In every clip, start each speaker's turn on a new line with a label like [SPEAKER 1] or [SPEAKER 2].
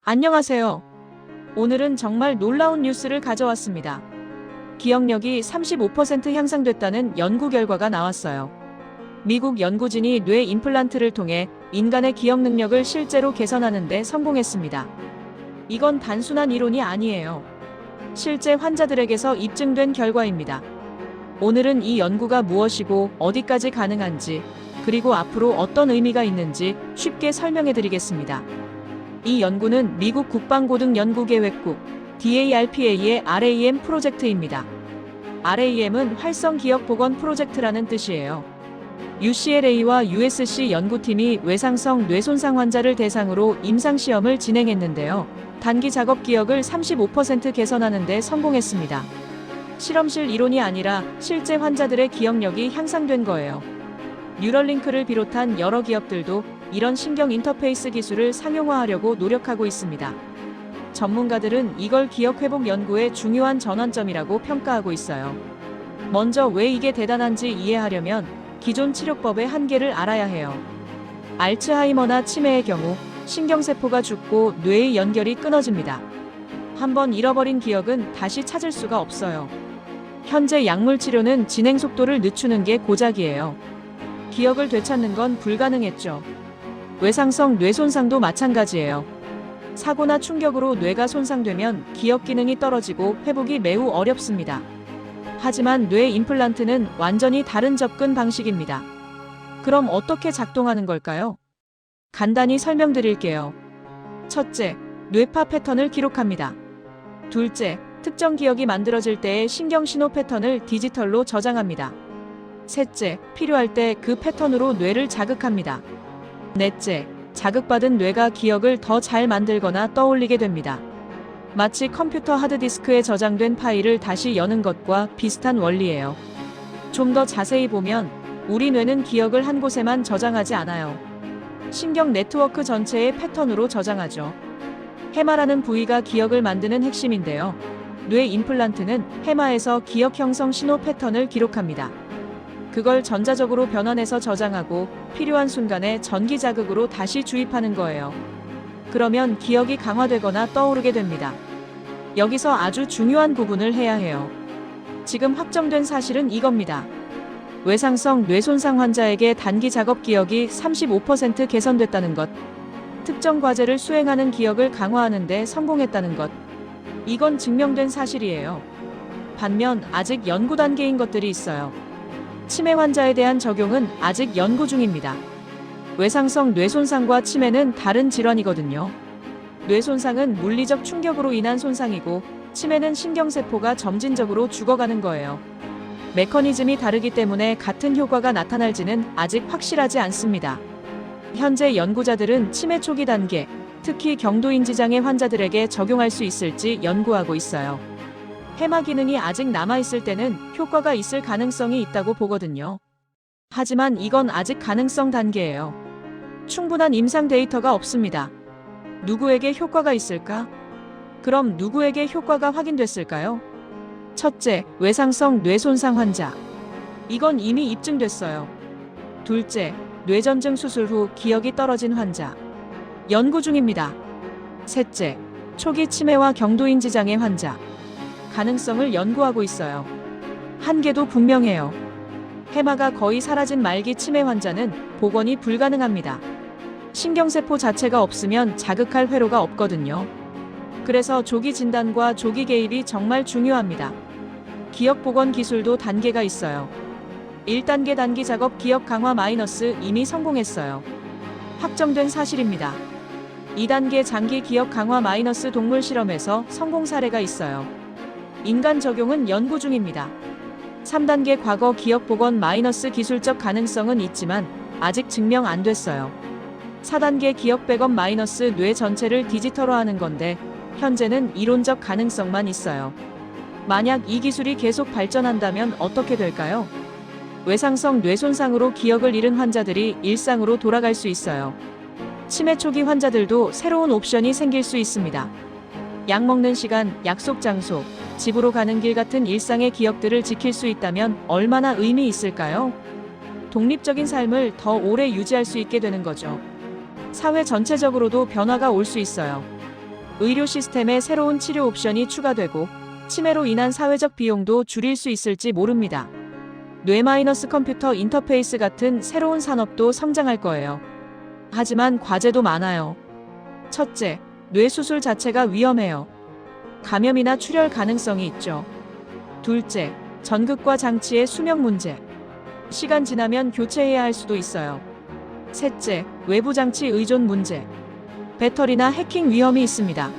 [SPEAKER 1] 안녕하세요. 오늘은 정말 놀라운 뉴스를 가져왔습니다. 기억력이 35% 향상됐다는 연구 결과가 나왔어요. 미국 연구진이 뇌 임플란트를 통해 인간의 기억 능력을 실제로 개선하는 데 성공했습니다. 이건 단순한 이론이 아니에요. 실제 환자들에게서 입증된 결과입니다. 오늘은 이 연구가 무엇이고 어디까지 가능한지, 그리고 앞으로 어떤 의미가 있는지 쉽게 설명해 드리겠습니다. 이 연구는 미국 국방고등연구계획국 DARPA의 RAM 프로젝트입니다. RAM은 활성 기억 복원 프로젝트라는 뜻이에요. UCLA와 USC 연구팀이 외상성 뇌손상 환자를 대상으로 임상시험을 진행했는데요. 단기 작업 기억을 35% 개선하는 데 성공했습니다. 실험실 이론이 아니라 실제 환자들의 기억력이 향상된 거예요. 뉴럴링크를 비롯한 여러 기업들도 이런 신경 인터페이스 기술을 상용화하려고 노력하고 있습니다. 전문가들은 이걸 기억 회복 연구의 중요한 전환점이라고 평가하고 있어요. 먼저 왜 이게 대단한지 이해하려면 기존 치료법의 한계를 알아야 해요. 알츠하이머나 치매의 경우 신경세포가 죽고 뇌의 연결이 끊어집니다. 한번 잃어버린 기억은 다시 찾을 수가 없어요. 현재 약물 치료는 진행 속도를 늦추는 게 고작이에요. 기억을 되찾는 건 불가능했죠. 외상성 뇌손상도 마찬가지예요. 사고나 충격으로 뇌가 손상되면 기억 기능이 떨어지고 회복이 매우 어렵습니다. 하지만 뇌 임플란트는 완전히 다른 접근 방식입니다. 그럼 어떻게 작동하는 걸까요? 간단히 설명드릴게요. 첫째, 뇌파 패턴을 기록합니다. 둘째, 특정 기억이 만들어질 때의 신경신호 패턴을 디지털로 저장합니다. 셋째, 필요할 때 그 패턴으로 뇌를 자극합니다. 넷째, 자극받은 뇌가 기억을 더 잘 만들거나 떠올리게 됩니다. 마치 컴퓨터 하드디스크에 저장된 파일을 다시 여는 것과 비슷한 원리예요. 좀 더 자세히 보면 우리 뇌는 기억을 한 곳에만 저장하지 않아요. 신경 네트워크 전체의 패턴으로 저장하죠. 해마라는 부위가 기억을 만드는 핵심인데요. 뇌 임플란트는 해마에서 기억 형성 신호 패턴을 기록합니다. 그걸 전자적으로 변환해서 저장하고 필요한 순간에 전기 자극으로 다시 주입하는 거예요. 그러면 기억이 강화되거나 떠오르게 됩니다. 여기서 아주 중요한 부분을 해야 해요. 지금 확정된 사실은 이겁니다. 외상성 뇌손상 환자에게 단기 작업 기억이 35% 개선됐다는 것, 특정 과제를 수행하는 기억을 강화하는 데 성공했다는 것, 이건 증명된 사실이에요. 반면 아직 연구 단계인 것들이 있어요. 치매 환자에 대한 적용은 아직 연구 중입니다. 외상성 뇌손상과 치매는 다른 질환이거든요. 뇌손상은 물리적 충격으로 인한 손상이고 치매는 신경세포가 점진적으로 죽어가는 거예요. 메커니즘이 다르기 때문에 같은 효과가 나타날지는 아직 확실하지 않습니다. 현재 연구자들은 치매 초기 단계, 특히 경도인지장애 환자들에게 적용할 수 있을지 연구하고 있어요. 해마 기능이 아직 남아있을 때는 효과가 있을 가능성이 있다고 보거든요. 하지만 이건 아직 가능성 단계예요. 충분한 임상 데이터가 없습니다. 누구에게 효과가 있을까? 그럼 누구에게 효과가 확인됐을까요? 첫째, 외상성 뇌손상 환자. 이건 이미 입증됐어요. 둘째, 뇌전증 수술 후 기억이 떨어진 환자. 연구 중입니다. 셋째, 초기 치매와 경도인지장애 환자. 가능성을 연구하고 있어요. 한계도 분명해요. 해마가 거의 사라진 말기 치매 환자는 복원이 불가능합니다. 신경세포 자체가 없으면 자극할 회로가 없거든요. 그래서 조기 진단과 조기 개입이 정말 중요합니다. 기억 복원 기술도 단계가 있어요. 1단계 단기 작업 기억 강화 마이너스 이미 성공했어요. 확정된 사실입니다. 2단계 장기 기억 강화 마이너스 동물 실험에서 성공 사례가 있어요. 인간 적용은 연구 중입니다. 3단계 과거 기억 복원 마이너스 기술적 가능성은 있지만 아직 증명 안 됐어요. 4단계 기억 백업 마이너스 뇌 전체를 디지털화하는 건데 현재는 이론적 가능성만 있어요. 만약 이 기술이 계속 발전한다면 어떻게 될까요? 외상성 뇌손상으로 기억을 잃은 환자들이 일상으로 돌아갈 수 있어요. 치매 초기 환자들도 새로운 옵션이 생길 수 있습니다. 약 먹는 시간, 약속 장소, 집으로 가는 길 같은 일상의 기억들을 지킬 수 있다면 얼마나 의미 있을까요? 독립적인 삶을 더 오래 유지할 수 있게 되는 거죠. 사회 전체적으로도 변화가 올 수 있어요. 의료 시스템에 새로운 치료 옵션이 추가되고 치매로 인한 사회적 비용도 줄일 수 있을지 모릅니다. 뇌- 컴퓨터 인터페이스 같은 새로운 산업도 성장할 거예요. 하지만 과제도 많아요. 첫째, 뇌수술 자체가 위험해요. 감염이나 출혈 가능성이 있죠. 둘째, 전극과 장치의 수명 문제. 시간 지나면 교체해야 할 수도 있어요. 셋째, 외부 장치 의존 문제. 배터리나 해킹 위험이 있습니다.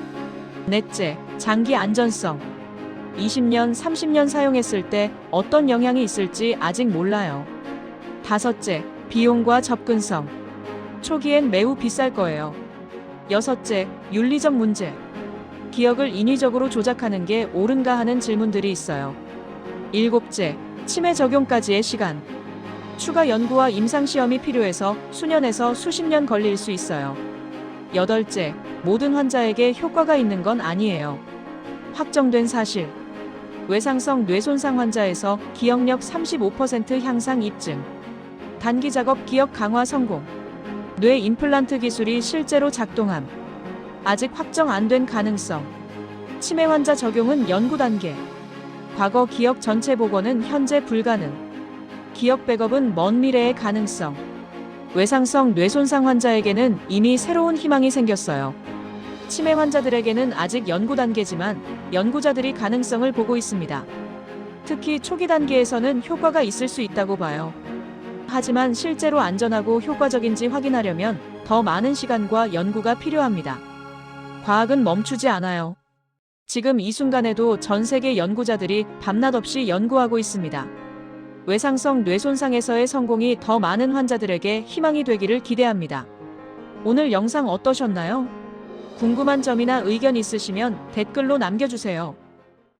[SPEAKER 1] 넷째, 장기 안전성. 20년, 30년 사용했을 때 어떤 영향이 있을지 아직 몰라요. 다섯째, 비용과 접근성. 초기엔 매우 비쌀 거예요. 여섯째, 윤리적 문제. 기억을 인위적으로 조작하는 게 옳은가 하는 질문들이 있어요. 일곱째, 치매 적용까지의 시간. 추가 연구와 임상시험이 필요해서 수년에서 수십 년 걸릴 수 있어요. 여덟째, 모든 환자에게 효과가 있는 건 아니에요. 확정된 사실. 외상성 뇌손상 환자에서 기억력 35% 향상 입증. 단기 작업 기억 강화 성공. 뇌 임플란트 기술이 실제로 작동함. 아직 확정 안 된 가능성. 치매 환자 적용은 연구 단계. 과거 기억 전체 복원은 현재 불가능. 기억 백업은 먼 미래의 가능성. 외상성 뇌손상 환자에게는 이미 새로운 희망이 생겼어요. 치매 환자들에게는 아직 연구 단계지만 연구자들이 가능성을 보고 있습니다. 특히 초기 단계에서는 효과가 있을 수 있다고 봐요. 하지만 실제로 안전하고 효과적인지 확인하려면 더 많은 시간과 연구가 필요합니다. 과학은 멈추지 않아요. 지금 이 순간에도 전 세계 연구자들이 밤낮 없이 연구하고 있습니다. 외상성 뇌손상에서의 성공이 더 많은 환자들에게 희망이 되기를 기대합니다. 오늘 영상 어떠셨나요? 궁금한 점이나 의견 있으시면 댓글로 남겨주세요.